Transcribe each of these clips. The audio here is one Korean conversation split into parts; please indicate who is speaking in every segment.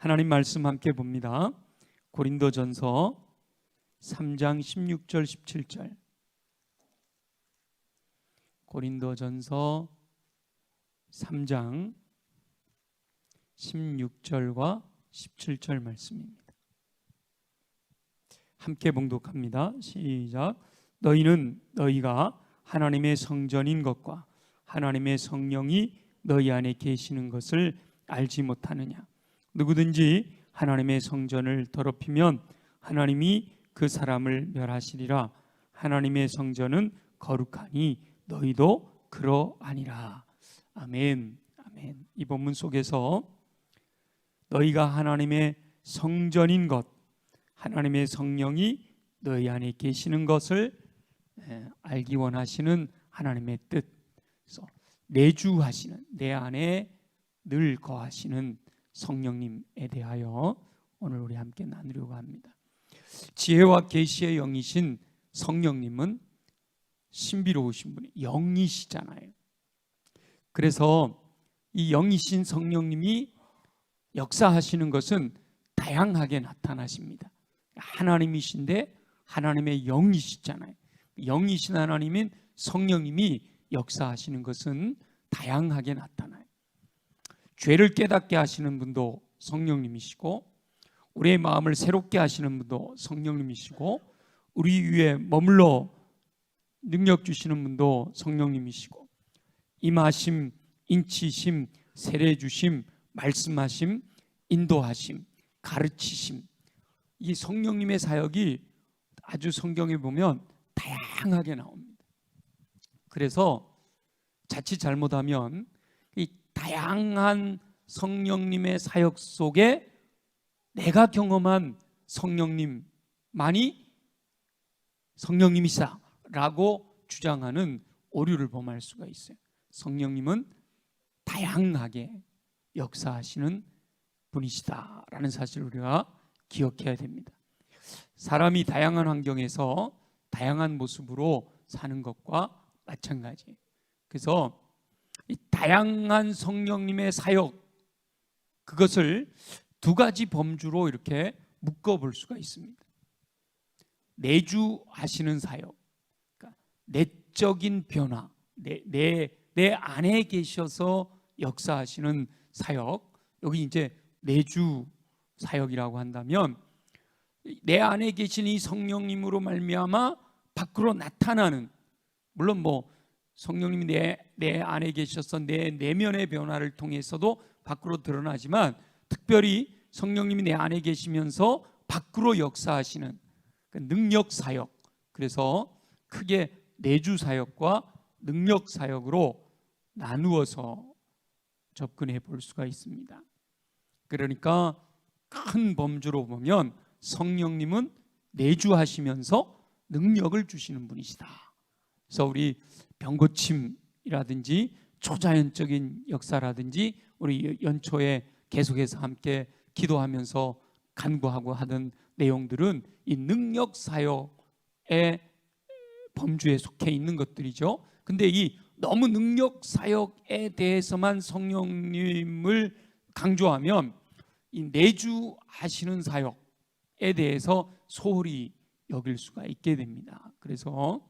Speaker 1: 하나님 말씀 함께 봅니다. 고린도전서 3장 16절 17절. 고린도전서 3장 16절과 17절 말씀입니다. 함께 봉독합니다. 시작. 너희는 너희가 하나님의 성전인 것과 하나님의 성령이 너희 안에 계시는 것을 알지 못하느냐. 누구든지 하나님의 성전을 더럽히면 하나님이 그 사람을 멸하시리라. 하나님의 성전은 거룩하니 너희도 그러하니라. 아멘. 아멘. 이 본문 속에서 너희가 하나님의 성전인 것, 하나님의 성령이 너희 안에 계시는 것을 알기 원하시는 하나님의 뜻, 그래서 내주하시는, 내 안에 늘 거하시는 성령님에 대하여 오늘 우리 함께 나누려고 합니다. 지혜와 계시의 영이신 성령님은 신비로우신 분이 영이시잖아요. 그래서 이 영이신 성령님이 역사하시는 것은 다양하게 나타나십니다. 하나님이신데 하나님의 영이시잖아요. 영이신 하나님인 성령님이 역사하시는 것은 다양하게 나타나요. 죄를 깨닫게 하시는 분도 성령님이시고, 우리의 마음을 새롭게 하시는 분도 성령님이시고, 우리 위에 머물러 능력 주시는 분도 성령님이시고, 임하심, 인치심, 세례 주심, 말씀하심, 인도하심, 가르치심, 이 성령님의 사역이 아주 성경에 보면 다양하게 나옵니다. 그래서 자칫 잘못하면 이 다양한 성령님의 사역 속에 내가 경험한 성령님만이 성령님이시다라고 주장하는 오류를 범할 수가 있어요. 성령님은 다양하게 역사하시는 분이시다라는 사실을 우리가 기억해야 됩니다. 사람이 다양한 환경에서 다양한 모습으로 사는 것과 마찬가지예요. 그래서 이 다양한 성령님의 사역, 그것을 두 가지 범주로 이렇게 묶어볼 수가 있습니다. 내주하시는 사역, 그러니까 내적인 변화, 내 안에 계셔서 역사하시는 사역, 여기 이제 내주 사역이라고 한다면 내 안에 계신 이 성령님으로 말미암아 밖으로 나타나는, 물론 뭐 성령님이 내 안에 계셔서 내 내면의 변화를 통해서도 밖으로 드러나지만, 특별히 성령님이 내 안에 계시면서 밖으로 역사하시는 능력 사역, 그래서 크게 내주 사역과 능력 사역으로 나누어서 접근해 볼 수가 있습니다. 그러니까 큰 범주로 보면 성령님은 내주하시면서 능력을 주시는 분이시다. 그래서 우리 병고침이라든지 초자연적인 역사라든지 우리 연초에 계속해서 함께 기도하면서 간구하고 하던 내용들은 이 능력 사역의 범주에 속해 있는 것들이죠. 근데 이 너무 능력 사역에 대해서만 성령님을 강조하면 이 내주하시는 사역에 대해서 소홀히 여길 수가 있게 됩니다. 그래서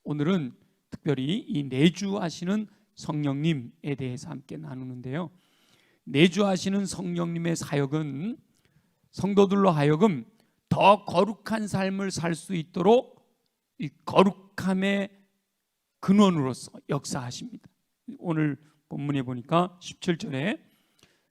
Speaker 1: 오늘은 특별히 이 내주하시는 성령님에 대해서 함께 나누는데요, 내주하시는 성령님의 사역은 성도들로 하여금 더 거룩한 삶을 살 수 있도록 이 거룩함의 근원으로서 역사하십니다. 오늘 본문에 보니까 17절에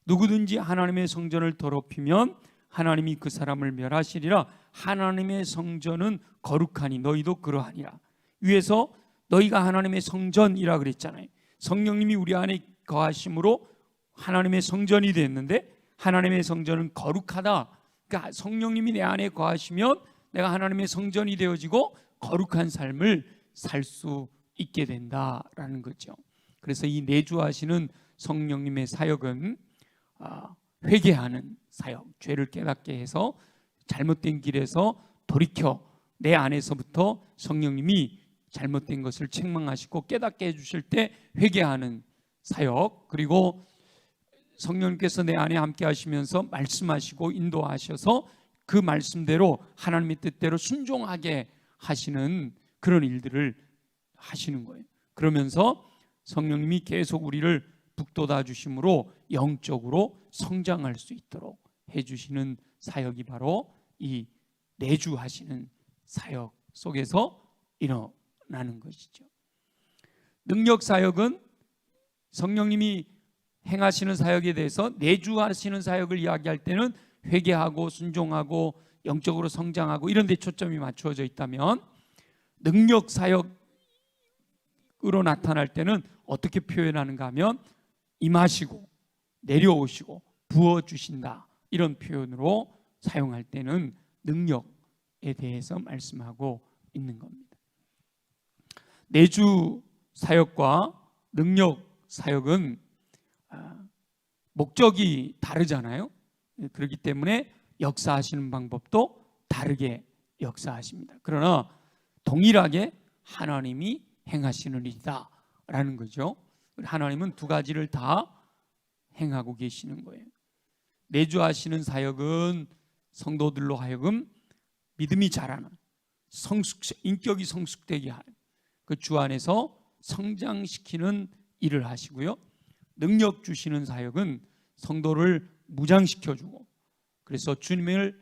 Speaker 1: 누구든지 하나님의 성전을 더럽히면 하나님이 그 사람을 멸하시리라. 하나님의 성전은 거룩하니 너희도 그러하니라. 위에서 너희가 하나님의 성전이라 그랬잖아요. 성령님이 우리 안에 거하심으로 하나님의 성전이 됐는데, 하나님의 성전은 거룩하다. 그러니까 성령님이 내 안에 거하시면 내가 하나님의 성전이 되어지고 거룩한 삶을 살 수 있게 된다라는 거죠. 그래서 이 내주하시는 성령님의 사역은 회개하는 사역, 죄를 깨닫게 해서 잘못된 길에서 돌이켜 내 안에서부터 성령님이 잘못된 것을 책망하시고 깨닫게 해주실 때 회개하는 사역, 그리고 성령님께서 내 안에 함께 하시면서 말씀하시고 인도하셔서 그 말씀대로 하나님의 뜻대로 순종하게 하시는 그런 일들을 하시는 거예요. 그러면서 성령님이 계속 우리를 북돋아 주심으로 영적으로 성장할 수 있도록 해주시는 사역이 바로 이 내주하시는 사역 속에서 일어나는 것이죠. 능력사역은 성령님이 행하시는 사역에 대해서 내주하시는 사역을 이야기할 때는 회개하고 순종하고 영적으로 성장하고 이런 데 초점이 맞추어져 있다면, 능력사역으로 나타날 때는 어떻게 표현하는가 하면 임하시고 내려오시고 부어주신다, 이런 표현으로 사용할 때는 능력에 대해서 말씀하고 있는 겁니다. 내주 사역과 능력 사역은 목적이 다르잖아요. 그렇기 때문에 역사하시는 방법도 다르게 역사하십니다. 그러나 동일하게 하나님이 행하시는 일이다 라는 거죠. 하나님은 두 가지를 다 행하고 계시는 거예요. 내주하시는 사역은 성도들로 하여금 믿음이 자라는 인격이 성숙되게 하는 그 주 안에서 성장시키는 일을 하시고요, 능력 주시는 사역은 성도를 무장시켜주고, 그래서 주님의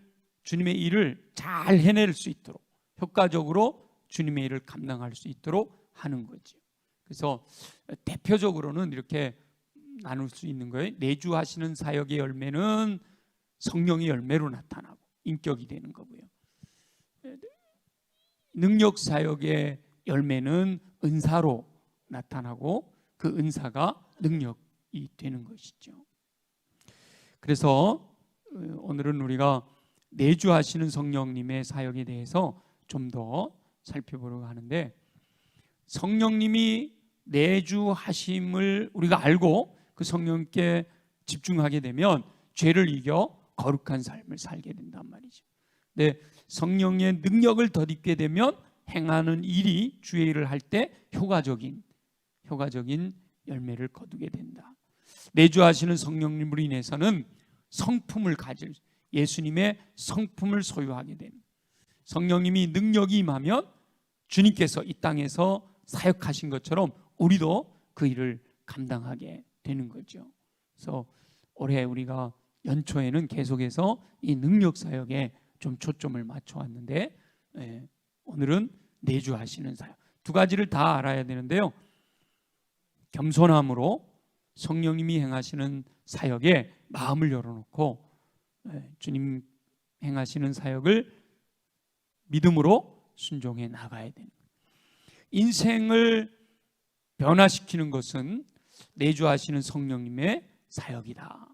Speaker 1: 일을 잘 해낼 수 있도록, 효과적으로 주님의 일을 감당할 수 있도록 하는 거죠. 그래서 대표적으로는 이렇게 나눌 수 있는 거예요. 내주하시는 사역의 열매는 성령의 열매로 나타나고 인격이 되는 거고요, 능력 사역의 열매는 은사로 나타나고 그 은사가 능력이 되는 것이죠. 그래서 오늘은 우리가 내주하시는 성령님의 사역에 대해서 좀 더 살펴보려고 하는데, 성령님이 내주하심을 우리가 알고 그 성령께 집중하게 되면 죄를 이겨 거룩한 삶을 살게 된단 말이죠. 근데 성령의 능력을 덧입게 되면 행하는 일이 주의 일을 할 때 효과적인 열매를 거두게 된다. 내주하시는 성령님으로 인해서는 성품을 가질, 예수님의 성품을 소유하게 되는, 성령님이 능력이 임하면 주님께서 이 땅에서 사역하신 것처럼 우리도 그 일을 감당하게 되는 거죠. 그래서 올해 우리가 연초에는 계속해서 이 능력 사역에 좀 초점을 맞춰 왔는데, 오늘은 내주하시는 사역, 두 가지를 다 알아야 되는데요, 겸손함으로 성령님이 행하시는 사역에 마음을 열어놓고 주님 행하시는 사역을 믿음으로 순종해 나가야 되는 거예요. 인생을 변화시키는 것은 내주하시는 성령님의 사역이다.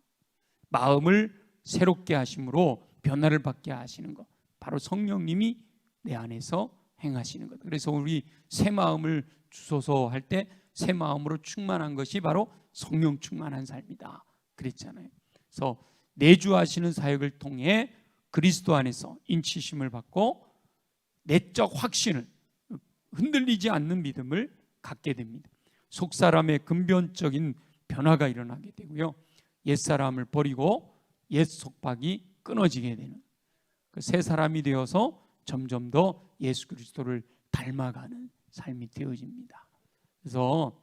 Speaker 1: 마음을 새롭게 하심으로 변화를 받게 하시는 것, 바로 성령님이 내 안에서 행하시는 것. 그래서 우리 새 마음을 주소서 할 때 새 마음으로 충만한 것이 바로 성령 충만한 삶이다 그랬잖아요. 그래서 내주하시는 사역을 통해 그리스도 안에서 인치심을 받고 내적 확신을, 흔들리지 않는 믿음을 갖게 됩니다. 속사람의 근본적인 변화가 일어나게 되고요, 옛사람을 버리고 옛 속박이 끊어지게 되는 그 새 사람이 되어서 점점 더 예수 그리스도를 닮아가는 삶이 되어집니다. 그래서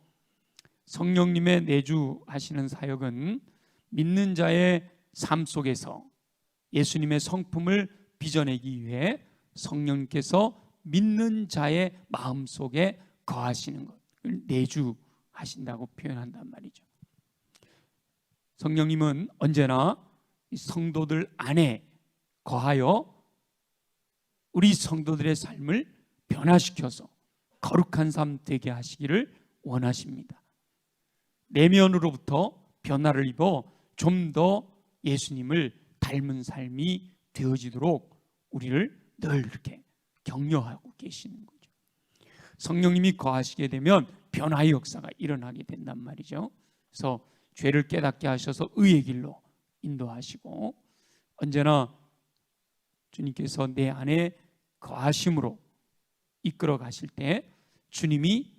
Speaker 1: 성령님의 내주하시는 사역은 믿는 자의 삶 속에서 예수님의 성품을 빚어내기 위해 성령님께서 믿는 자의 마음 속에 거하시는 것을 내주하신다고 표현한단 말이죠. 성령님은 언제나 성도들 안에 거하여 우리 성도들의 삶을 변화시켜서 거룩한 삶 되게 하시기를 원하십니다. 내면으로부터 변화를 입어 좀 더 예수님을 닮은 삶이 되어지도록 우리를 늘 이렇게 격려하고 계시는 거죠. 성령님이 거하시게 되면 변화의 역사가 일어나게 된단 말이죠. 그래서 죄를 깨닫게 하셔서 의의 길로 인도하시고, 언제나 주님께서 내 안에 거하심으로 이끌어 가실 때 주님이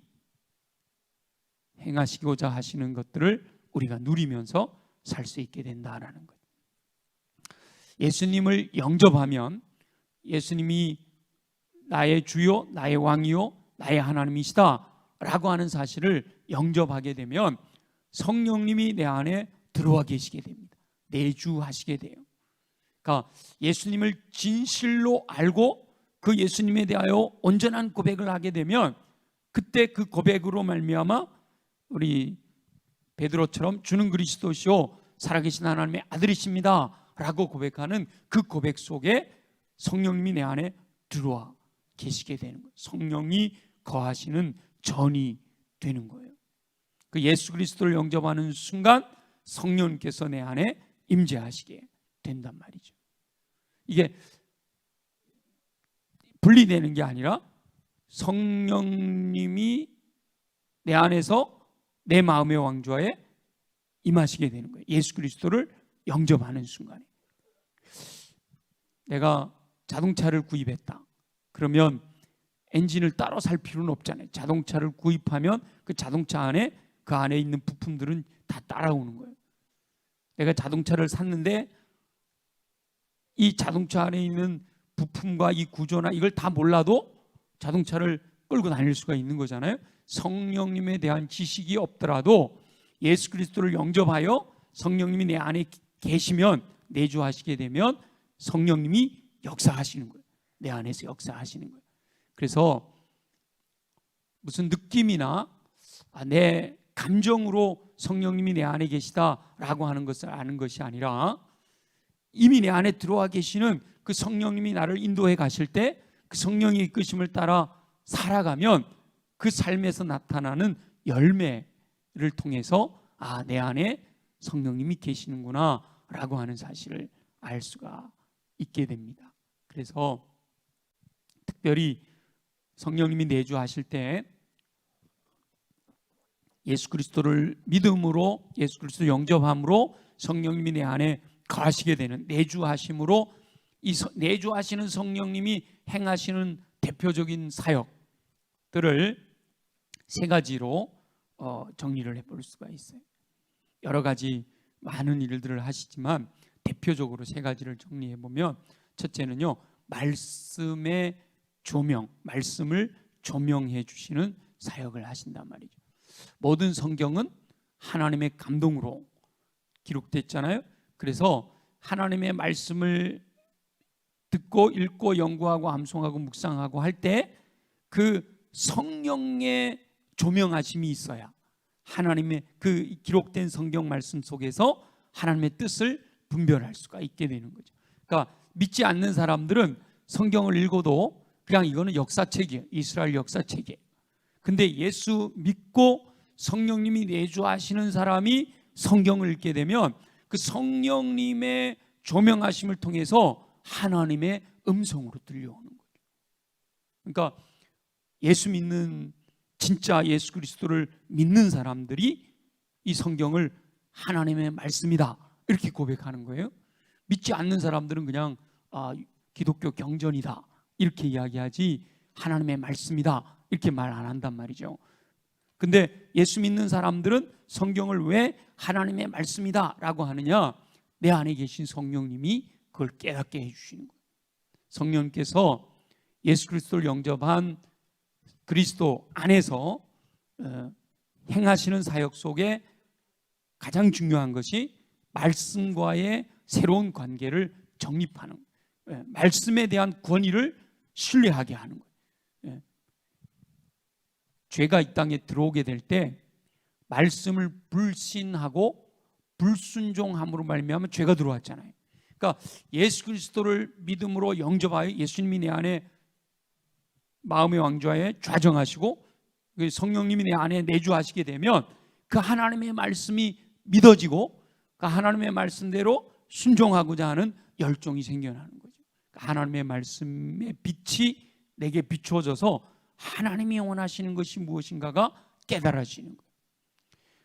Speaker 1: 행하시고자 하시는 것들을 우리가 누리면서 살 수 있게 된다라는 거예요. 예수님을 영접하면 예수님이 나의 주요, 나의 왕이요, 나의 하나님이시다 라고 하는 사실을 영접하게 되면 성령님이 내 안에 들어와 계시게 됩니다. 내주하시게 돼요. 그러니까 예수님을 진실로 알고 그 예수님에 대하여 온전한 고백을 하게 되면 그때 그 고백으로 말미암아 우리 베드로처럼 주는 그리스도시요 살아계신 하나님의 아들이십니다 라고 고백하는 그 고백 속에 성령님이 내 안에 들어와 계시게 되는 거예요. 성령이 거하시는 전이 되는 거예요. 그 예수 그리스도를 영접하는 순간 성령님께서 내 안에 임재하시게 된단 말이죠. 이게 분리되는 게 아니라 성령님이 내 안에서 내 마음의 왕좌에 임하시게 되는 거예요. 예수 그리스도를 영접하는 순간에. 내가 자동차를 구입했다. 그러면 엔진을 따로 살 필요는 없잖아요. 자동차를 구입하면 그 자동차 안에 그 안에 있는 부품들은 다 따라오는 거예요. 내가 자동차를 샀는데 이 자동차 안에 있는 부품과 이 구조나 이걸 다 몰라도 자동차를 끌고 다닐 수가 있는 거잖아요. 성령님에 대한 지식이 없더라도 예수 그리스도를 영접하여 성령님이 내 안에 계시면, 내주하시게 되면 성령님이 역사하시는 거예요. 내 안에서 역사하시는 거예요. 그래서 무슨 느낌이나 내 감정으로 성령님이 내 안에 계시다라고 하는 것을 아는 것이 아니라 이미 내 안에 들어와 계시는 그 성령님이 나를 인도해 가실 때 그 성령의 이끄심을 따라 살아가면 그 삶에서 나타나는 열매를 통해서 내 안에 성령님이 계시는구나 라고 하는 사실을 알 수가 있게 됩니다. 그래서 특별히 성령님이 내주하실 때 예수 그리스도를 믿음으로, 예수 그리스도 영접함으로 성령님이 내 안에 거하시게 되는 내주하심으로, 이 내주하시는 성령님이 행하시는 대표적인 사역들을 세 가지로 정리를 해볼 수가 있어요. 여러 가지 많은 일들을 하시지만 대표적으로 세 가지를 정리해 보면, 첫째는요, 말씀의 조명, 말씀을 조명해 주시는 사역을 하신단 말이죠. 모든 성경은 하나님의 감동으로 기록됐잖아요. 그래서 하나님의 말씀을 듣고 읽고 연구하고 암송하고 묵상하고 할 때 그 성령의 조명하심이 있어야 하나님의 그 기록된 성경 말씀 속에서 하나님의 뜻을 분별할 수가 있게 되는 거죠. 그러니까 믿지 않는 사람들은 성경을 읽어도 그냥 이거는 역사책이에요. 이스라엘 역사책이에요. 근데 예수 믿고 성령님이 내주하시는 사람이 성경을 읽게 되면 그 성령님의 조명하심을 통해서 하나님의 음성으로 들려오는 거예요. 그러니까 예수 믿는, 진짜 예수 그리스도를 믿는 사람들이 이 성경을 하나님의 말씀이다 이렇게 고백하는 거예요. 믿지 않는 사람들은 그냥 기독교 경전이다 이렇게 이야기하지 하나님의 말씀이다 이렇게 말 안 한단 말이죠. 근데 예수 믿는 사람들은 성경을 왜 하나님의 말씀이다 라고 하느냐, 내 안에 계신 성령님이 그걸 깨닫게 해주시는 거예요. 성령님께서 예수 그리스도를 영접한 그리스도 안에서 행하시는 사역 속에 가장 중요한 것이 말씀과의 새로운 관계를 정립하는 거예요. 말씀에 대한 권위를 신뢰하게 하는 거예요. 죄가 이 땅에 들어오게 될 때 말씀을 불신하고 불순종함으로 말미암아 죄가 들어왔잖아요. 그러니까 예수 그리스도를 믿음으로 영접하여 예수님이 내 안에 마음의 왕좌에 좌정하시고 성령님이 내 안에 내주하시게 되면 그 하나님의 말씀이 믿어지고 그 하나님의 말씀대로 순종하고자 하는 열정이 생겨나는 거죠. 하나님의 말씀의 빛이 내게 비추어져서 하나님이 원하시는 것이 무엇인가가 깨달아지는 거예요.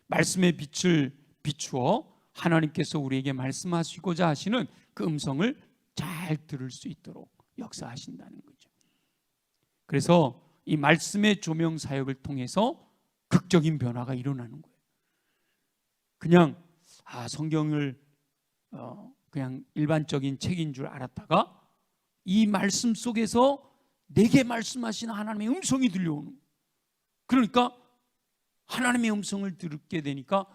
Speaker 1: 말씀의 빛을 비추어 하나님께서 우리에게 말씀하시고자 하시는 그 음성을 잘 들을 수 있도록 역사하신다는 거죠. 그래서 이 말씀의 조명 사역을 통해서 극적인 변화가 일어나는 거예요. 그냥 성경을 그냥 일반적인 책인 줄 알았다가 이 말씀 속에서 내게 말씀하시는 하나님의 음성이 들려오는, 그러니까 하나님의 음성을 듣게 되니까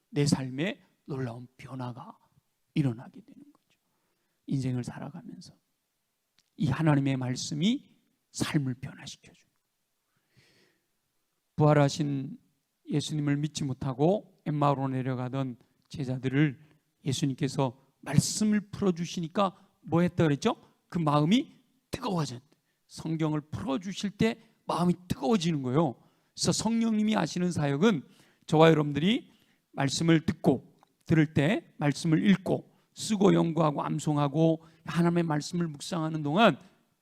Speaker 1: 내 삶에 놀라운 변화가 일어나게 되는 거죠. 인생을 살아가면서 이 하나님의 말씀이 삶을 변화시켜줘요. 부활하신 예수님을 믿지 못하고 엠마오로 내려가던 제자들을 예수님께서 말씀을 풀어주시니까 뭐 했다 그랬죠? 그 마음이 뜨거워졌대. 성경을 풀어주실 때 마음이 뜨거워지는 거예요. 그래서 성령님이 하시는 사역은 저와 여러분들이 말씀을 듣고 들을 때 말씀을 읽고 쓰고 연구하고 암송하고 하나님의 말씀을 묵상하는 동안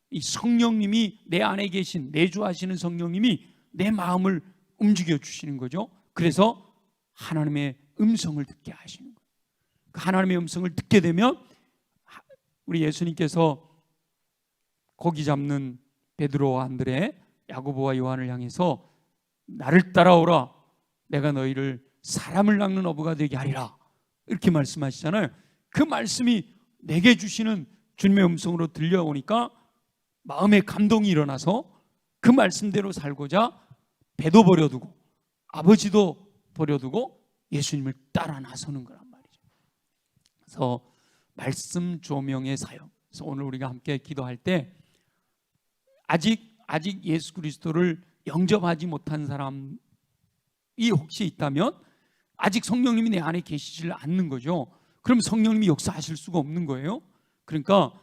Speaker 1: 이 성령님이 내 안에 계신 내주하시는 성령님이 내 마음을 움직여 주시는 거죠. 그래서 하나님의 음성을 듣게 하시는 거예요. 그 하나님의 음성을 듣게 되면 우리 예수님께서 고기 잡는 베드로와 안드레, 야고보와 요한을 향해서 나를 따라오라, 내가 너희를 사람을 낚는 어부가 되게 하리라, 이렇게 말씀하시잖아요. 그 말씀이 내게 주시는 주님의 음성으로 들려오니까 마음에 감동이 일어나서 그 말씀대로 살고자 배도 버려두고 아버지도 버려두고 예수님을 따라 나서는 거란 말이죠. 그래서 말씀 조명의 사역. 그래서 오늘 우리가 함께 기도할 때 아직 예수 그리스도를 영접하지 못한 사람이 혹시 있다면 아직 성령님이 내 안에 계시질 않는 거죠. 그럼 성령님이 역사하실 수가 없는 거예요. 그러니까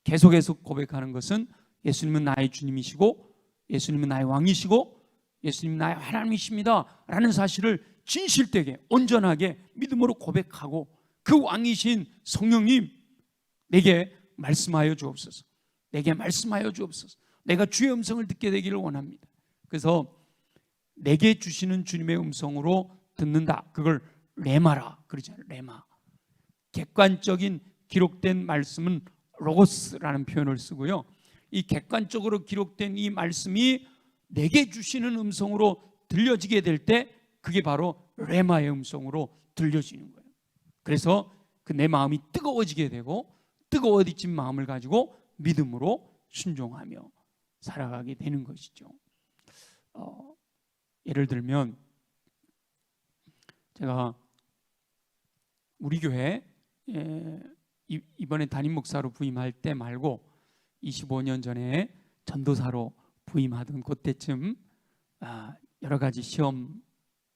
Speaker 1: 계속해서 고백하는 것은 예수님은 나의 주님이시고 예수님은 나의 왕이시고 예수님은 나의 하나님이십니다 라는 사실을 진실되게 온전하게 믿음으로 고백하고 그 왕이신 성령님 내게 말씀하여 주옵소서, 내게 말씀하여 주옵소서, 내가 주의 음성을 듣게 되기를 원합니다. 그래서 내게 주시는 주님의 음성으로 듣는다, 그걸 레마라 그러잖아요. 레마. 객관적인 기록된 말씀은 로고스라는 표현을 쓰고요, 이 객관적으로 기록된 이 말씀이 내게 주시는 음성으로 들려지게 될 때 그게 바로 레마의 음성으로 들려지는 거예요. 그래서 그 내 마음이 뜨거워지게 되고 뜨거워진 마음을 가지고 믿음으로 순종하며 살아가게 되는 것이죠. 예를 들면 제가 우리 교회 이번에 담임 목사로 부임할 때 말고 25년 전에 전도사로 부임하던 그때쯤 여러 가지 시험이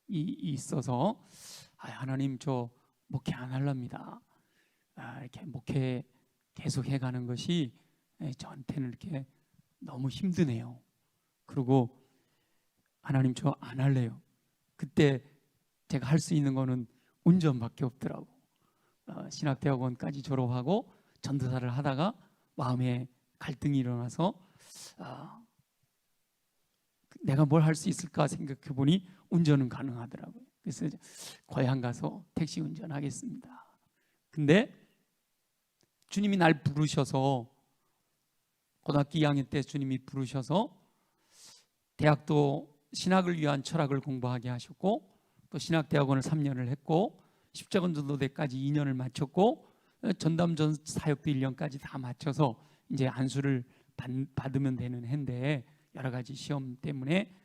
Speaker 1: 있어서 하나님 저 목회 안 할랍니다. 이렇게 목회 계속 해가는 것이 저한테는 이렇게 너무 힘드네요. 그리고 하나님 저 안 할래요. 그때 제가 할 수 있는 거는 운전밖에 없더라고. 신학대학원까지 졸업하고 전도사를 하다가 마음에 갈등이 일어나서 내가 뭘 할 수 있을까 생각해 보니 운전은 가능하더라고요. 그래서 고향 가서 택시 운전하겠습니다. 근데 주님이 날 부르셔서 고등학교 2학년 때 주님이 부르셔서 대학도 신학을 위한 철학을 공부하게 하셨고 또 신학대학원을 3년을 했고 십자군 전도대까지 2년을 마쳤고 전담전 사역도 1년까지 다 마쳐서 이제 안수를 받으면 되는 해인데 여러 가지 시험 때문에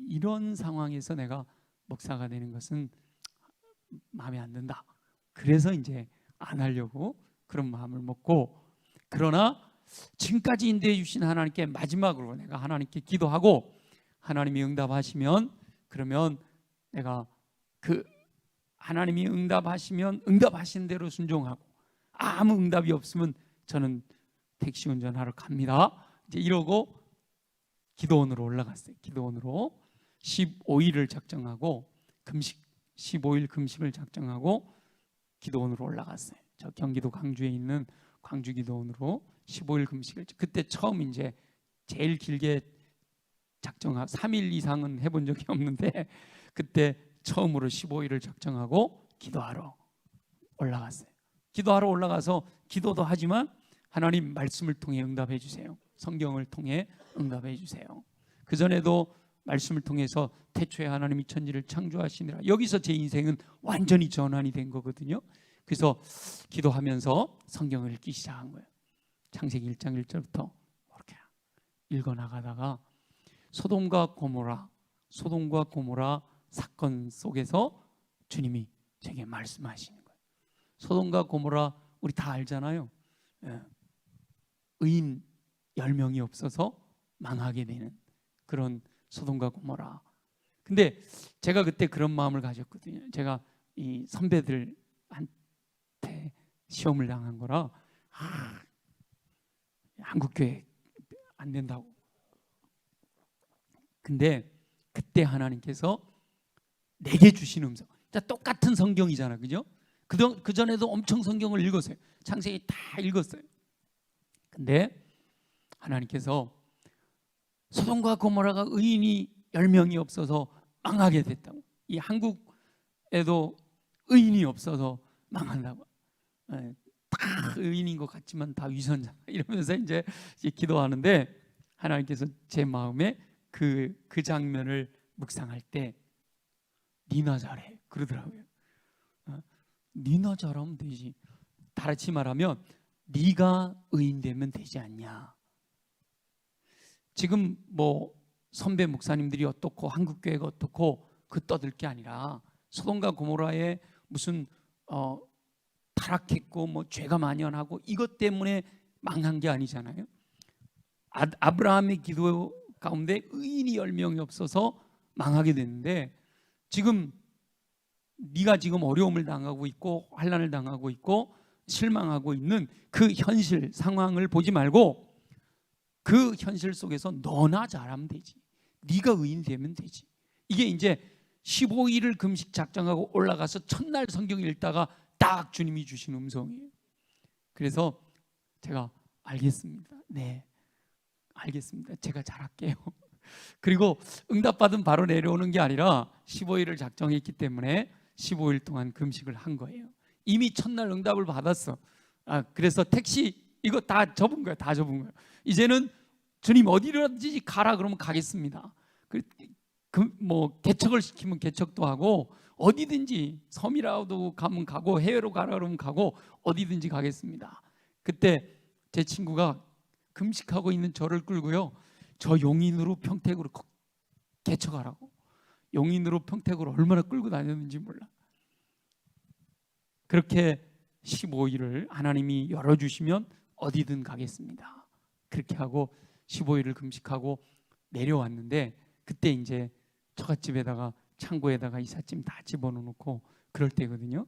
Speaker 1: 이런 상황에서 내가 목사가 되는 것은 마음에 안 든다. 그래서 이제 안 하려고 그런 마음을 먹고, 그러나 지금까지 인도해 주신 하나님께 마지막으로 내가 하나님께 기도하고 하나님이 응답하시면 그러면 내가 그 하나님이 응답하시면 응답하신 대로 순종하고 아무 응답이 없으면 저는 택시 운전하러 갑니다. 이제 이러고 기도원으로 올라갔어요. 기도원으로 15일을 작정하고 금식 15일 금식을 작정하고 기도원으로 올라갔어요. 저 경기도 광주에 있는 광주 기도원으로 15일 금식을 그때 처음 이제 제일 길게 작정하고 3일 이상은 해본 적이 없는데 그때 처음으로 15일을 작정하고 기도하러 올라갔어요. 기도하러 올라가서 기도도 하지만 하나님 말씀을 통해 응답해 주세요. 성경을 통해 응답해 주세요. 그전에도 말씀을 통해서 태초에 하나님이 천지를 창조하시니라. 여기서 제 인생은 완전히 전환이 된 거거든요. 그래서 기도하면서 성경을 읽기 시작한 거예요. 창세기 1장 1절부터 이렇게 읽어나가다가 소돔과 고모라 사건 속에서 주님이 제게 말씀하시는 거예요. 소돔과 고모라 우리 다 알잖아요. 의인 10명이 없어서 망하게 되는 그런 소돔과 고모라. 근데 제가 그때 그런 마음을 가졌거든요. 제가 이 선배들한테 시험을 당한 거라 한국교회 안 된다고. 근데 그때 하나님께서 내게 주신 음성, 똑같은 성경이잖아, 그죠? 그 전에도 엄청 성경을 읽었어요. 창세기 다 읽었어요. 근데 하나님께서 소돔과 고모라가 의인이 10명이 없어서 망하게 됐다고. 이 한국에도 의인이 없어서 망한다고. 다 의인인 것 같지만 다 위선자 이러면서 이제 기도하는데 하나님께서 제 마음에 그 장면을 묵상할 때 니나 잘해 그러더라고요. 니나 잘하면 되지. 다시 말하면 네가 의인 되면 되지 않냐. 지금 뭐 선배 목사님들이 어떻고 한국교회가 어떻고 그 떠들 게 아니라 소돔과 고모라에 무슨 타락했고 뭐 죄가 만연하고 이것 때문에 망한 게 아니잖아요. 아브라함의 기도 가운데 의인이 10명이 없어서 망하게 됐는데 지금 네가 지금 어려움을 당하고 있고 환난을 당하고 있고 실망하고 있는 그 현실 상황을 보지 말고 그 현실 속에서 너나 잘하면 되지. 네가 의인 되면 되지. 이게 이제 15일을 금식 작정하고 올라가서 첫날 성경 읽다가 딱 주님이 주신 음성이에요. 그래서 제가 알겠습니다. 네, 알겠습니다. 제가 잘할게요. 그리고 응답받은 바로 내려오는 게 아니라 15일을 작정했기 때문에 15일 동안 금식을 한 거예요. 이미 첫날 응답을 받았어. 그래서 택시 이거 다 접은 거예요. 다 접은 거예요. 이제는 주님 어디로든지 가라 그러면 가겠습니다. 뭐 개척을 시키면 개척도 하고 어디든지 섬이라도 가면 가고 해외로 가라 그러면 가고 어디든지 가겠습니다. 그때 제 친구가 금식하고 있는 저를 끌고요. 저 용인으로 평택으로 개척하라고. 용인으로 평택으로 얼마나 끌고 다녔는지 몰라. 그렇게 15일을 하나님이 열어주시면 어디든 가겠습니다. 그렇게 하고 15일을 금식하고 내려왔는데 그때 이제 처갓집에다가 창고에다가 이삿짐 다 집어넣고 그럴 때거든요.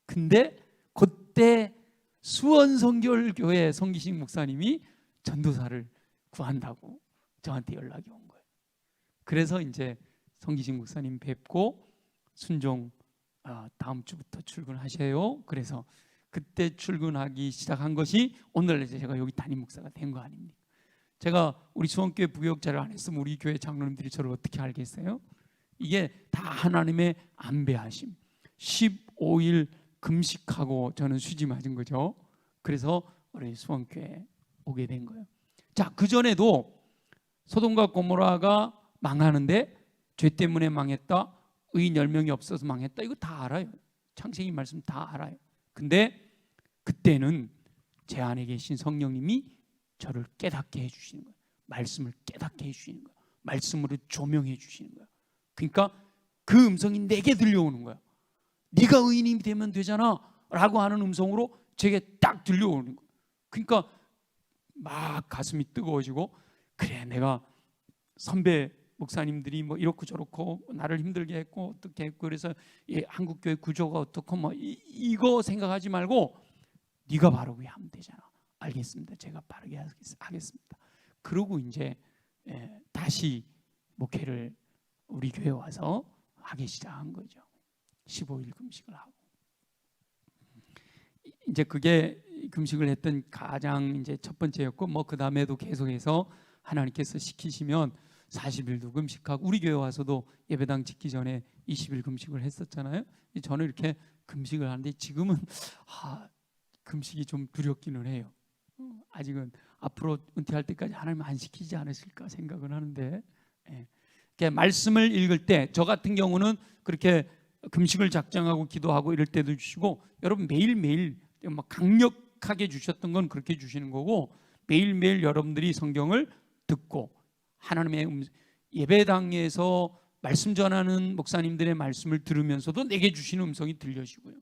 Speaker 1: 근데 그때 수원성결교회 성기식 목사님이 전도사를 구한다고 저한테 연락이 온 거예요. 그래서 이제 성기식 목사님 뵙고 순종 다음 주부터 출근하셔요. 그래서 그때 출근하기 시작한 것이 오늘 제가 여기 담임 목사가 된 거 아닙니까? 제가 우리 수원교회 부교육자를 안 했으면 우리 교회 장로님들이 저를 어떻게 알겠어요? 이게 다 하나님의 안배하심. 15일 금식하고 저는 수지 맞은 거죠. 그래서 우리 수원교회 오게 된 거예요. 자, 그전에도 소돔과 고모라가 망하는데 죄 때문에 망했다, 의인 10명이 없어서 망했다, 이거 다 알아요. 창세기 말씀 다 알아요. 근데 그때는 제 안에 계신 성령님이 저를 깨닫게 해주시는 거예요. 말씀을 깨닫게 해주시는 거예요. 말씀으로 조명해 주시는 거예요. 그러니까 그 음성이 내게 들려오는 거예요. 네가 의인이 되면 되잖아 라고 하는 음성으로 제게 딱 들려오는 거예요. 그러니까 막 가슴이 뜨거워지고, 그래 내가 선배 목사님들이 뭐 이렇고 저렇고 나를 힘들게 했고 어떻게 했고 그래서 한국교회 구조가 어떻고 뭐 이거 생각하지 말고 네가 바르게 하면 되잖아. 알겠습니다. 제가 바르게 하겠습니다. 그러고 이제 다시 목회를 우리 교회 와서 하기 시작한 거죠. 15일 금식을 하고 이제 그게 금식을 했던 가장 이제 첫 번째였고, 뭐 그 다음에도 계속해서 하나님께서 시키시면 40일도 금식하고, 우리 교회 와서도 예배당 짓기 전에 20일 금식을 했었잖아요. 저는 이렇게 금식을 하는데 지금은 금식이 좀 두렵기는 해요. 아직은 앞으로 은퇴할 때까지 하나님 안 시키지 않으실까 생각은 하는데, 말씀을 읽을 때 저 같은 경우는 그렇게 금식을 작정하고 기도하고 이럴 때도 주시고, 여러분 매일매일 막 강력하게 주셨던 건 그렇게 주시는 거고, 매일매일 여러분들이 성경을 듣고 하나님의 예배당에서 말씀 전하는 목사님들의 말씀을 들으면서도 내게 주시는 음성이 들려지고요.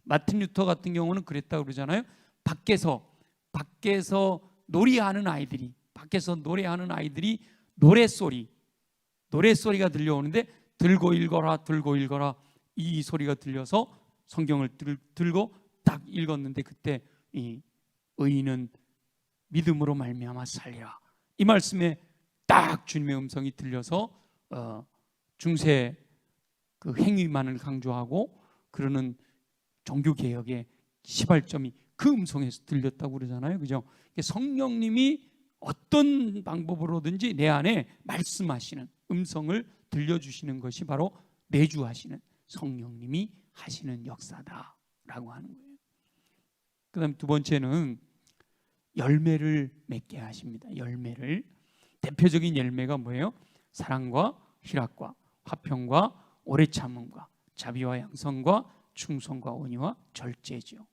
Speaker 1: 마틴 루터 같은 경우는 그랬다고 그러잖아요. 밖에서 놀이하는 아이들이, 밖에서 노래하는 아이들이 노래소리가 들려오는데 들고 읽어라 이 소리가 들려서 성경을 들고 딱 읽었는데, 그때 이 의인은 믿음으로 말미암아 살리라, 이 말씀에 딱 주님의 음성이 들려서 중세 그 행위만을 강조하고 그러는 종교개혁의 시발점이 그 음성에서 들렸다고 그러잖아요. 그죠? 성령님이 어떤 방법으로든지 내 안에 말씀하시는 음성을 들려주시는 것이 바로 내주하시는 성령님이 하시는 역사다라고 하는 거예요. 그 다음 두 번째는 열매를 맺게 하십니다. 열매를. 대표적인 열매가 뭐예요? 사랑과 희락과 화평과 오래 참음과 자비와 양선과 충성과 온유와 절제죠.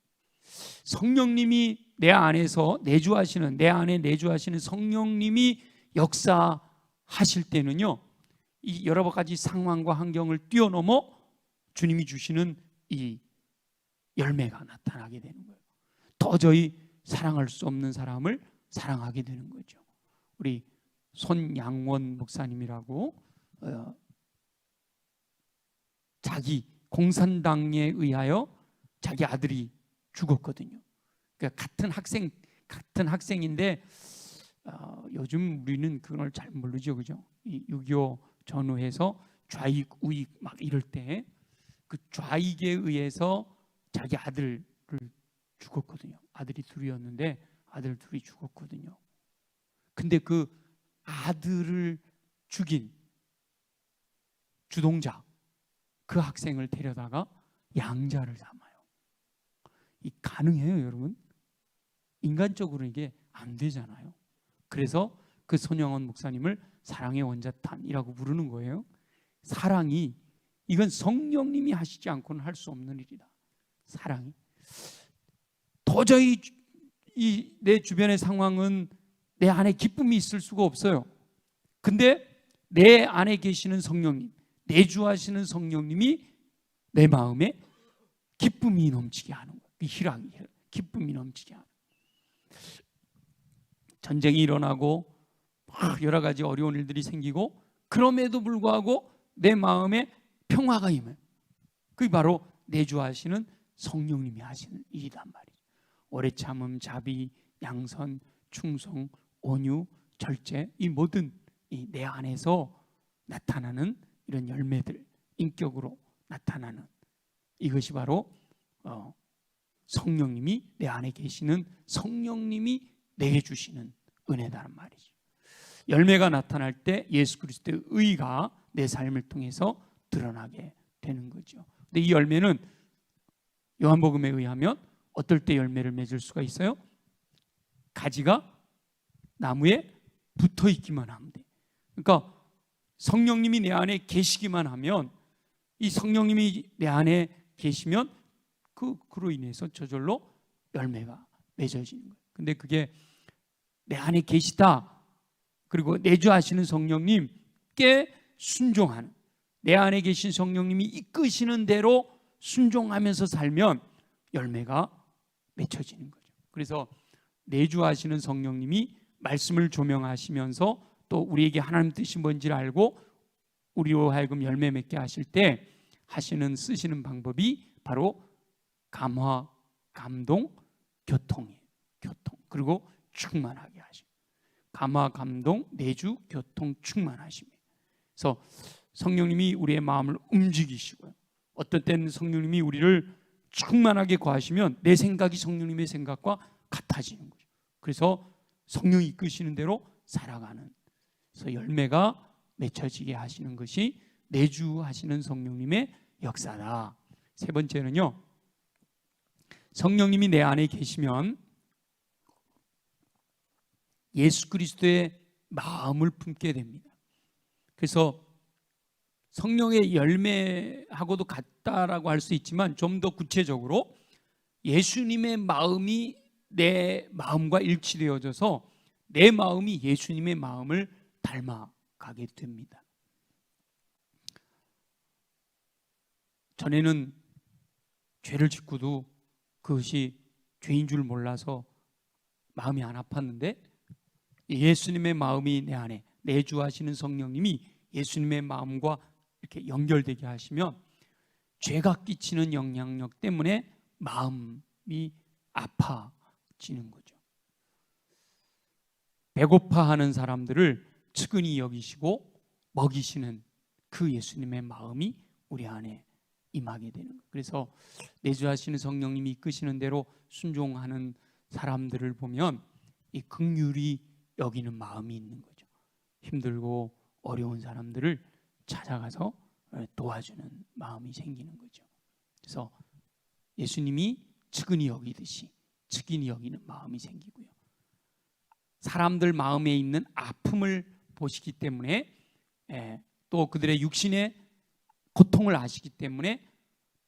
Speaker 1: 성령님이 내 안에 내주하시는 성령님이 역사하실 때는요, 이 여러 가지 상황과 환경을 뛰어넘어 주님이 주시는 이 열매가 나타나게 되는 거예요. 도저히 사랑할 수 없는 사람을 사랑하게 되는 거죠. 우리 손양원 목사님이라고 자기 공산당에 의하여 자기 아들이 죽었거든요. 그러니까 같은 학생인데 요즘 우리는 그걸 잘 모르죠, 그죠? 이 6.25 전후해서 좌익 우익 막 이럴 때 그 좌익에 의해서 자기 아들을 죽었거든요. 아들이 둘이었는데 아들 둘이 죽었거든요. 근데 그 아들을 죽인 주동자, 그 학생을 데려다가 양자를 삼아요. 이 가능해요, 여러분? 인간적으로 이게 안 되잖아요. 그래서 그 손영원 목사님을 사랑의 원자탄이라고 부르는 거예요. 사랑이, 이건 성령님이 하시지 않고는 할 수 없는 일이다. 사랑이. 도저히 내 주변의 상황은 내 안에 기쁨이 있을 수가 없어요. 근데 내 안에 계시는 성령님, 내주하시는 성령님이 내 마음에 기쁨이 넘치게 하는 거예요. 기쁨이 넘치게 하는 거예요. 전쟁이 일어나고 여러 가지 어려운 일들이 생기고, 그럼에도 불구하고 내 마음에 평화가 임해요. 그게 바로 내주하시는 성령님이 하시는 일이란 말이죠. 오래 참음, 자비, 양선, 충성, 온유, 절제, 이 모든 내 안에서 나타나는 이런 열매들, 인격으로 나타나는 이것이 바로 성령님이 내 안에 계시는 성령님이 내게 주시는 은혜다란 말이죠. 열매가 나타날 때 예수 그리스도의 의가 내 삶을 통해서 드러나게 되는 거죠. 근데 이 열매는 요한복음에 의하면 어떨 때 열매를 맺을 수가 있어요? 가지가 나무에 붙어 있기만 하면 돼. 그러니까 성령님이 내 안에 계시기만 하면, 이 성령님이 내 안에 계시면 그로 인해서 저절로 열매가 맺어지는 거예요. 근데 그게 내 안에 계시다, 그리고 내주하시는 성령님께 순종하는, 내 안에 계신 성령님이 이끄시는 대로 순종하면서 살면 열매가 맺혀지는 거죠. 그래서 내주하시는 성령님이 말씀을 조명하시면서 또 우리에게 하나님 뜻이 뭔지를 알고 우리로 하여금 열매 맺게 하실 때 쓰시는 방법이 바로 감화, 감동, 교통이에요. 교통. 그리고 충만하게 하심. 감화, 감동, 내주, 교통, 충만하심. 그래서 성령님이 우리의 마음을 움직이시고요. 어떤 때는 성령님이 우리를 충만하게 구하시면 내 생각이 성령님의 생각과 같아지는 거죠. 그래서 성령이 이끄시는 대로 살아가는, 그래서 열매가 맺혀지게 하시는 것이 내주하시는 성령님의 역사다. 세 번째는요, 성령님이 내 안에 계시면 예수 그리스도의 마음을 품게 됩니다. 그래서 성령의 열매하고도 같다라고 할 수 있지만 좀 더 구체적으로 예수님의 마음이 내 마음과 일치되어져서 내 마음이 예수님의 마음을 닮아가게 됩니다. 전에는 죄를 짓고도 그것이 죄인 줄 몰라서 마음이 안 아팠는데 예수님의 마음이 내 안에 내주하시는 성령님이 예수님의 마음과 이렇게 연결되게 하시면 죄가 끼치는 영향력 때문에 마음이 아파지는 거죠. 배고파하는 사람들을 측은히 여기시고 먹이시는 그 예수님의 마음이 우리 안에 임하게 되는 거예요. 그래서 내주하시는 성령님이 이끄시는 대로 순종하는 사람들을 보면 이 긍휼히 여기는 마음이 있는 거죠. 힘들고 어려운 사람들을 찾아가서 도와주는 마음이 생기는 거죠. 그래서 예수님이 측은히 여기듯이 측은히 여기는 마음이 생기고요. 사람들 마음에 있는 아픔을 보시기 때문에 또 그들의 육신의 고통을 아시기 때문에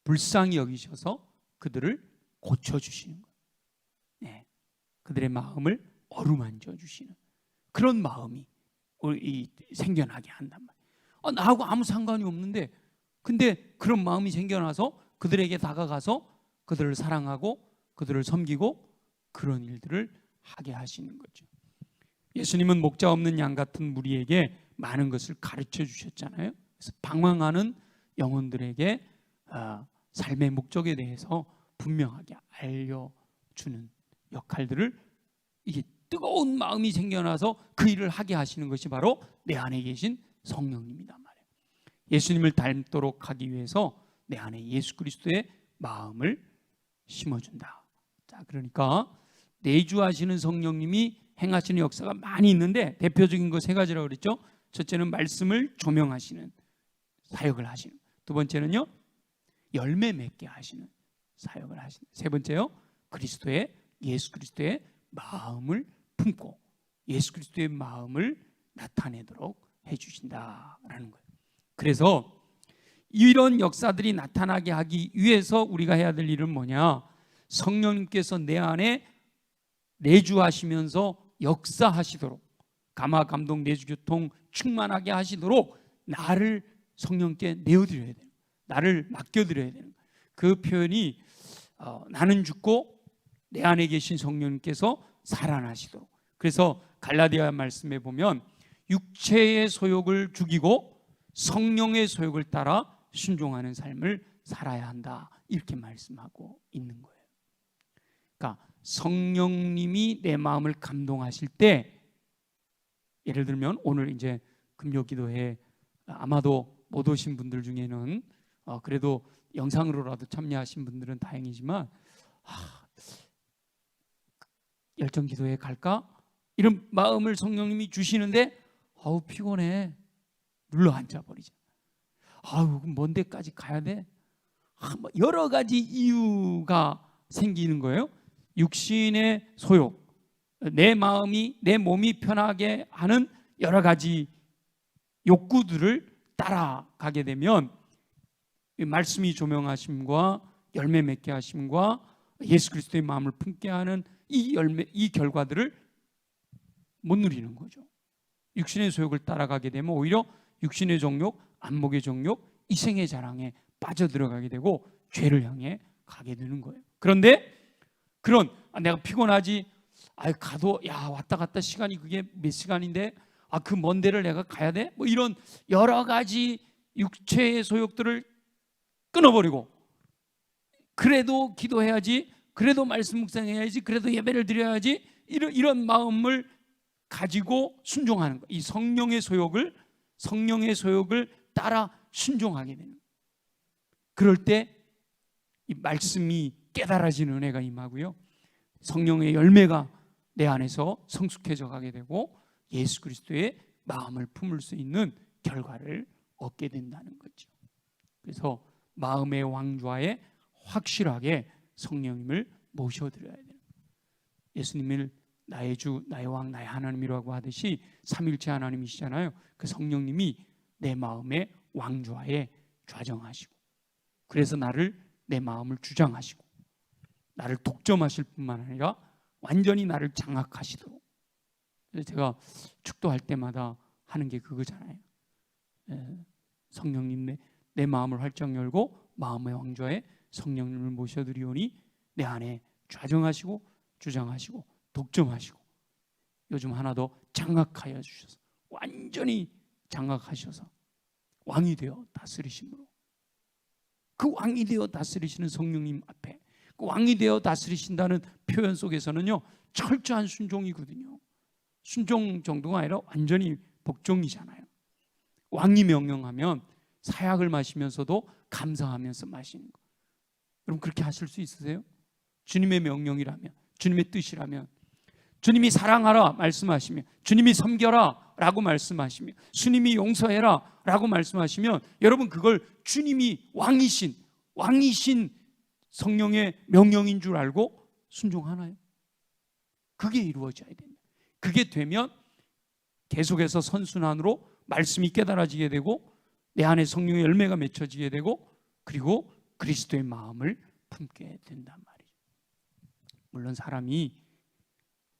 Speaker 1: 불쌍히 여기셔서 그들을 고쳐주시는 거예요. 그들의 마음을 어루만져 주시는 그런 마음이 생겨나게 한단 말이에요. 나하고 아무 상관이 없는데 근데 그런 마음이 생겨나서 그들에게 다가가서 그들을 사랑하고 그들을 섬기고 그런 일들을 하게 하시는 거죠. 예수님은 목자 없는 양 같은 무리에게 많은 것을 가르쳐 주셨잖아요. 그래서 방황하는 영혼들에게 삶의 목적에 대해서 분명하게 알려주는 역할들을 이게 뜨거운 마음이 생겨나서 그 일을 하게 하시는 것이 바로 내 안에 계신 성령님이란 말이에요. 예수님을 닮도록 하기 위해서 내 안에 예수 그리스도의 마음을 심어준다. 자, 그러니까 내주하시는 성령님이 행하시는 역사가 많이 있는데 대표적인 거 세 가지라고 그랬죠. 첫째는 말씀을 조명하시는 사역을 하시는, 두 번째는요 열매 맺게 하시는 사역을 하시는, 세 번째요 예수 그리스도의 마음을 품고 예수 그리스도의 마음을 나타내도록 해주신다라는 거예요. 그래서 이런 역사들이 나타나게 하기 위해서 우리가 해야 될 일은 뭐냐? 성령님께서 내 안에 내주하시면서 역사하시도록, 감화 감동 내주 교통 충만하게 하시도록 나를 성령께 내어드려야 돼요. 나를 맡겨드려야 되는 거예요. 그 표현이 나는 죽고 내 안에 계신 성령님께서 살아나시도록. 그래서 갈라디아 말씀에 보면 육체의 소욕을 죽이고 성령의 소욕을 따라 순종하는 삶을 살아야 한다, 이렇게 말씀하고 있는 거예요. 그러니까 성령님이 내 마음을 감동하실 때, 예를 들면 오늘 이제 금요기도회 아마도 못 오신 분들 중에는 그래도 영상으로라도 참여하신 분들은 다행이지만 열정기도회 갈까? 이런 마음을 성령님이 주시는데 피곤해, 눌러 앉아버리죠. 먼 데까지 가야 돼? 여러 가지 이유가 생기는 거예요. 육신의 소욕, 내 몸이 편하게 하는 여러 가지 욕구들을 따라가게 되면 말씀이 조명하심과 열매 맺게 하심과 예수 그리스도의 마음을 품게 하는 이 결과들을 못 누리는 거죠. 육신의 소욕을 따라가게 되면 오히려 육신의 정욕, 안목의 정욕, 이생의 자랑에 빠져들어가게 되고 죄를 향해 가게 되는 거예요. 그런데 내가 피곤하지, 가도 왔다 갔다 시간이 그게 몇 시간인데 그 먼 데를 내가 가야 돼? 이런 여러 가지 육체의 소욕들을 끊어버리고, 그래도 기도해야지, 그래도 말씀 묵상해야지, 그래도 예배를 드려야지, 이런 마음을 가지고 순종하는 거예요. 이 성령의 소욕을 따라 순종하게 되는 거예요. 그럴 때 이 말씀이 깨달아지는 은혜가 임하고요, 성령의 열매가 내 안에서 성숙해져 가게 되고 예수 그리스도의 마음을 품을 수 있는 결과를 얻게 된다는 거죠. 그래서 마음의 왕좌에 확실하게 성령님을 모셔드려야 돼요. 예수님을 나의 주, 나의 왕, 나의 하나님이라고 하듯이 삼위일체 하나님이시잖아요. 그 성령님이 내 마음에 왕좌에 좌정하시고, 그래서 나를, 내 마음을 주장하시고 나를 독점하실 뿐만 아니라 완전히 나를 장악하시도록. 제가 축도할 때마다 하는 게 그거잖아요. 성령님, 내 마음을 활짝 열고 마음의 왕좌에 성령님을 모셔드리오니 내 안에 좌정하시고 주장하시고 독점하시고, 요즘 하나 더 장악하여 주셔서 완전히 장악하셔서 왕이 되어 다스리심으로, 그 왕이 되어 다스리시는 성령님 앞에, 그 왕이 되어 다스리신다는 표현 속에서는요, 철저한 순종이거든요. 순종 정도가 아니라 완전히 복종이잖아요. 왕이 명령하면 사약을 마시면서도 감사하면서 마시는 거. 여러분 그렇게 하실 수 있으세요? 주님의 명령이라면, 주님의 뜻이라면, 주님이 사랑하라 말씀하시면, 주님이 섬겨라 라고 말씀하시면, 주님이 용서해라 라고 말씀하시면, 여러분 그걸 주님이 왕이신 성령의 명령인 줄 알고 순종하나요? 그게 이루어져야 됩니다. 그게 되면 계속해서 선순환으로 말씀이 깨달아지게 되고 내 안에 성령의 열매가 맺혀지게 되고, 그리고 그리스도의 마음을 품게 된단 말이죠. 물론 사람이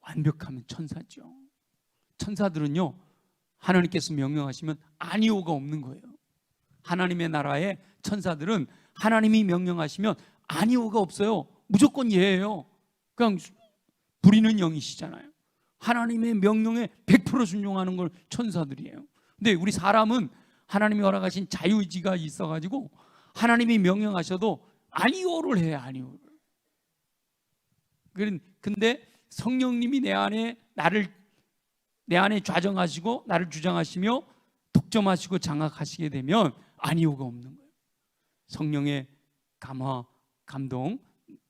Speaker 1: 완벽하면 천사죠. 천사들은요, 하나님께서 명령하시면 아니오가 없는 거예요. 하나님의 나라의 천사들은 하나님이 명령하시면 아니오가 없어요. 무조건 예예요. 그냥 부리는 영이시잖아요. 하나님의 명령에 100% 순종하는 걸 천사들이에요. 근데 우리 사람은 하나님이 허락하신 자유의지가 있어가지고 하나님이 명령하셔도 아니오를 해요. 아니오를. 근데 성령님이 내 안에 좌정하시고 나를 주장하시며 독점하시고 장악하시게 되면 아니오가 없는 거예요. 성령의 감화, 감동,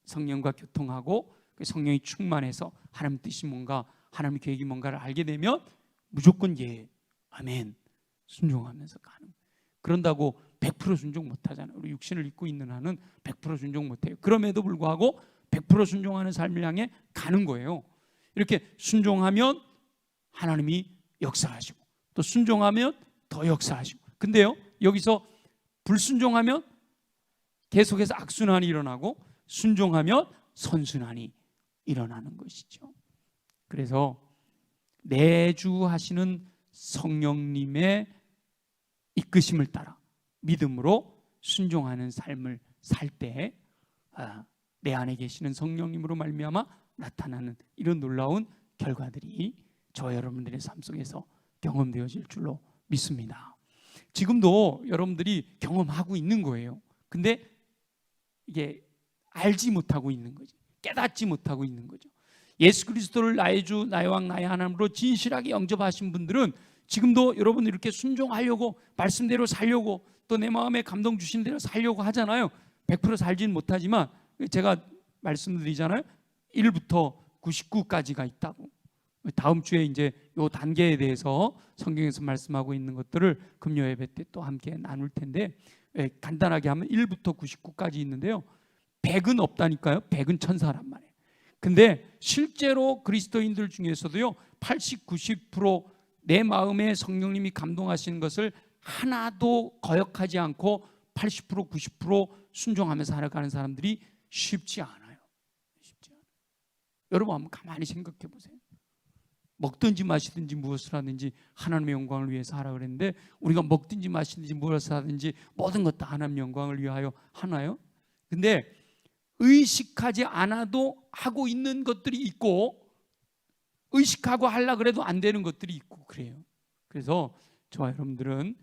Speaker 1: 성령과 교통하고 성령이 충만해서 하나님 뜻이 뭔가, 하나님 계획이 뭔가를 알게 되면 무조건 예, 아멘 순종하면서 가는. 그런다고 100% 순종 못하잖아요. 우리 육신을 입고 있는 한은 100% 순종 못해요. 그럼에도 불구하고 100% 순종하는 삶을 향해 가는 거예요. 이렇게 순종하면 하나님이 역사하시고, 또 순종하면 더 역사하시고. 근데요, 여기서 불순종하면 계속해서 악순환이 일어나고, 순종하면 선순환이 일어나는 것이죠. 그래서 내주하시는 성령님의 이끄심을 따라 믿음으로 순종하는 삶을 살 때 내 안에 계시는 성령님으로 말미암아 나타나는 이런 놀라운 결과들이 저와 여러분들의 삶 속에서 경험되어질 줄로 믿습니다. 지금도 여러분들이 경험하고 있는 거예요. 근데 이게 알지 못하고 있는 거죠. 깨닫지 못하고 있는 거죠. 예수 그리스도를 나의 주, 나의 왕, 나의 하나님으로 진실하게 영접하신 분들은 지금도 여러분 이렇게 순종하려고, 말씀대로 살려고, 또 내 마음에 감동 주신 대로 살려고 하잖아요. 100% 살지는 못하지만 제가 말씀드리잖아요. 1부터 99까지가 있다고. 다음 주에 이제 이 단계에 대해서 성경에서 말씀하고 있는 것들을 금요 예배 때 또 함께 나눌 텐데, 간단하게 하면 1부터 99까지 있는데요. 100은 없다니까요. 100은 천사란 말이에요. 근데 실제로 그리스도인들 중에서도요, 80, 90% 내 마음에 성령님이 감동하시는 것을 하나도 거역하지 않고 80%, 90% 순종하면서 살아가는 사람들이 쉽지 않아요. 쉽지 않아요. 여러분 한번 가만히 생각해 보세요. 먹든지 마시든지 무엇을 하든지 하나님의 영광을 위해서 하라 그랬는데, 우리가 먹든지 마시든지 무엇을 하든지 모든 것 다 하나님의 영광을 위하여 하나요? 근데 의식하지 않아도 하고 있는 것들이 있고, 의식하고 하려고 그래도 안 되는 것들이 있고 그래요. 그래서 저와 여러분들은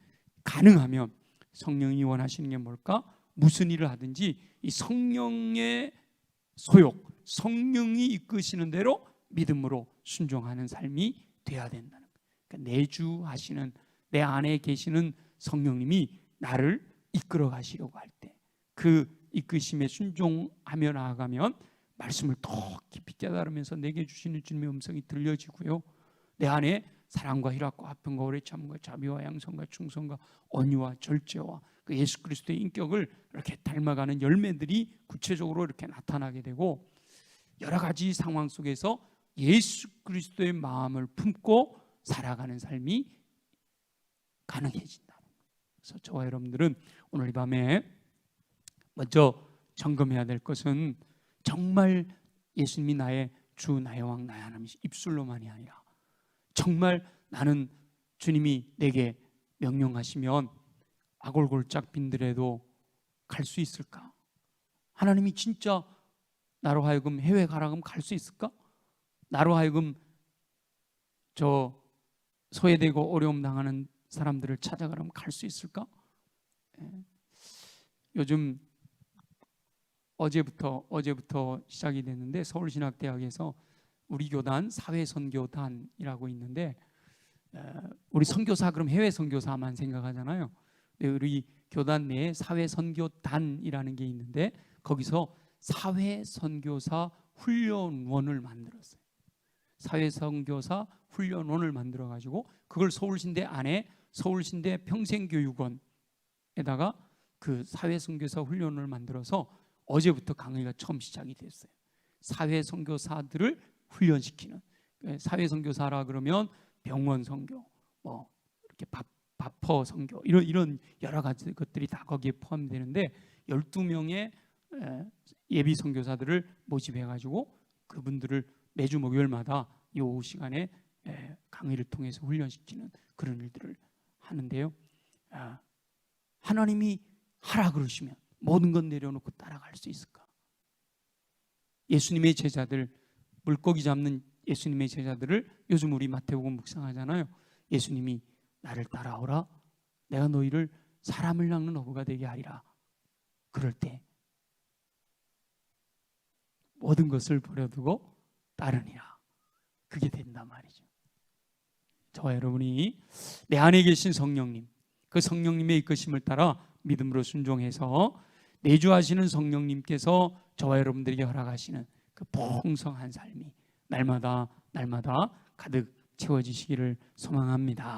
Speaker 1: 가능하면 성령이 원하시는 게 뭘까? 무슨 일을 하든지 이 성령의 소욕, 성령이 이끄시는 대로 믿음으로 순종하는 삶이 돼야 된다는 거예요. 그러니까 내주하시는, 내 안에 계시는 성령님이 나를 이끌어 가시려고 할 때 그 이끄심에 순종하며 나아가면 말씀을 더 깊이 깨달으면서 내게 주시는 주님의 음성이 들려지고요, 내 안에 사랑과 희락과 화평과 오래 참과 자비와 양선과 충성과 온유와 절제와 그 예수 그리스도의 인격을 이렇게 닮아가는 열매들이 구체적으로 이렇게 나타나게 되고, 여러 가지 상황 속에서 예수 그리스도의 마음을 품고 살아가는 삶이 가능해진다. 그래서 저와 여러분들은 오늘 이 밤에 먼저 점검해야 될 것은 정말 예수님이 나의 주, 나의 왕, 나의 하나님 입술로만이 아니라 정말 나는 주님이 내게 명령하시면 아골골짝 빈들에도 갈 수 있을까? 하나님이 진짜 나로 하여금 해외 가라 그러면 갈 수 있을까? 나로 하여금 저 소외되고 어려움 당하는 사람들을 찾아가라면 갈 수 있을까? 요즘 어제부터 시작이 됐는데 서울신학대학에서 우리 교단 사회선교단이라고 있는데 우리 선교사 그럼 해외 선교사만 생각하잖아요. 근데 우리 교단 내에 사회선교단이라는 게 있는데 거기서 사회선교사 훈련원을 만들었어요. 사회선교사 훈련원을 만들어 가지고 그걸 서울신대 안에 서울신대 평생교육원에다가 그 사회선교사 훈련원을 만들어서 어제부터 강의가 처음 시작이 됐어요. 사회선교사들을 훈련시키는, 사회선교사라 그러면 병원 선교, 뭐 이렇게 바퍼 선교 이런 여러 가지 것들이 다 거기에 포함되는데 12명의 예비 선교사들을 모집해 가지고 그분들을 매주 목요일마다 이 오후 시간에 강의를 통해서 훈련시키는 그런 일들을 하는데요. 하나님이 하라 그러시면 모든 건 내려놓고 따라갈 수 있을까? 예수님의 제자들, 물고기 잡는 예수님의 제자들을 요즘 우리 마태복음 묵상하잖아요. 예수님이 나를 따라오라, 내가 너희를 사람을 낚는 어부가 되게 하리라. 그럴 때 모든 것을 버려두고 따르니라. 그게 된단 말이죠. 저와 여러분이 내 안에 계신 성령님, 그 성령님의 이끄심을 따라 믿음으로 순종해서 내주하시는 성령님께서 저와 여러분들에게 허락하시는 그 풍성한 삶이 날마다 가득 채워지시기를 소망합니다.